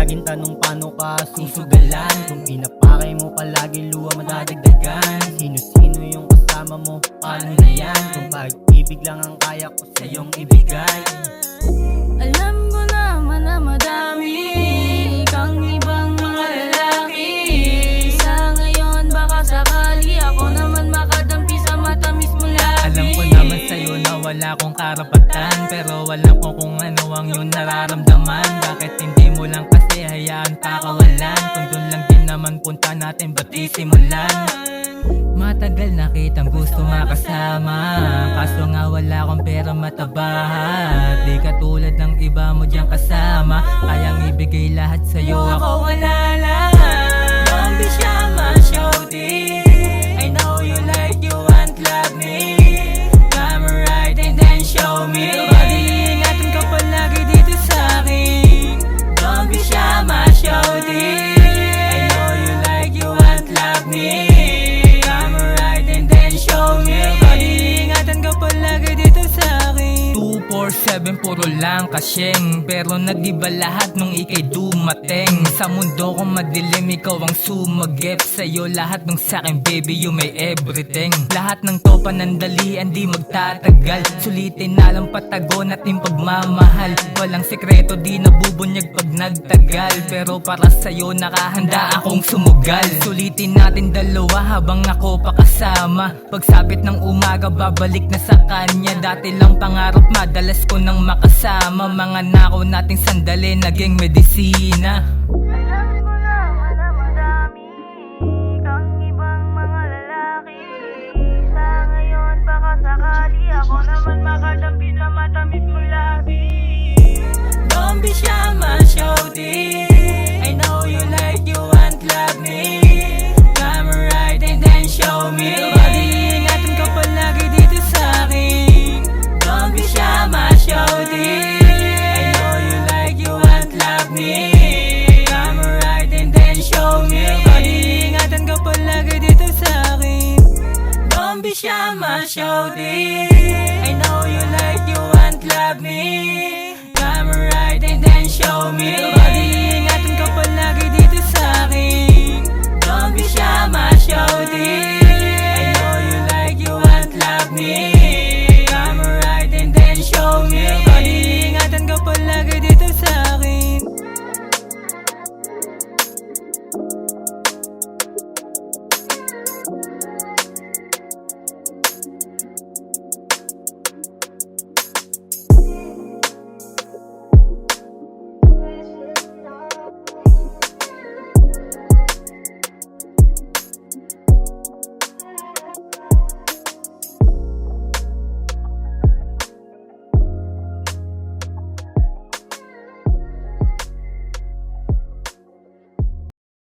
laging tanong paano ka susugalan. Kung pinapakay mo palagi luha madadagdagan. Sino-sino yung kasama mo, paano na yan? Kung pag-ibig lang ang kaya ko sa'yong ibigay. Alam ko naman na madami kang ibang mga lalaki. Sa ngayon baka sakali ako naman makadampi sa matamis mo lagi. Alam ko naman sa'yo na wala akong karapatan, pero alam ko kung ano ang iyong nararamdaman. Bakit hindi mo lang kasi hayaan pakawalan? Kung doon lang din naman punta natin, ba't di simulan? Matagal na kitang gusto makasama, kaso nga wala akong pera matabahat. Di katulad ng iba mo dyan kasama, kayang ibigay lahat sa'yo, ako wala lang. Don't be shy, my shawty, I know you like, you want, love me. Come right and then show me. Pag-iingatan ka palagi dito sa'kin. Don't be shy, my shawty, I know you like, you want, love me. Pag-iingatan ka palagi dito sa'kin. 247 puro lang kasyeng, pero nag-iba lahat nung ikay dumating. Sa mundo kong madilim, ikaw ang sumagip. Sa'yo lahat nung sa'kin, baby, you may everything. Lahat ng to panandalian, di magtatagal. Sulitin na lang patagon at yung pagmamahal. Walang sekreto, di nabubunyag pag nagtagal. Pero para sa'yo nakahanda akong sumugal. Sulitin natin dalawa habang ako pa kasama. Pagsapit ng umaga, babalik na sa kanya. Dati lang pangarap, madalas ko nang makasama. Mga nakaw nating sandali, naging medisina. Alam ko naman na madami kang ibang mga lalaki. Sa ngayon baka sakali ako naman makadampi sa matamis mo lagi. Don't be shy, my shawty, I know you like, you want, love me. Come right and then show me. Pag-iingatan ka palagi dito sa'kin. Don't be shy, my shawty, I know you like, you want, love me. Come right and then show me. Pag-iingatan ka palagi dito sa'kin. Don't be shy, my shawty, I know you like, you want, love me. Come right and then show me. Pag-iingatan ka palagi dito sa'kin. Don't be shy, my shawty.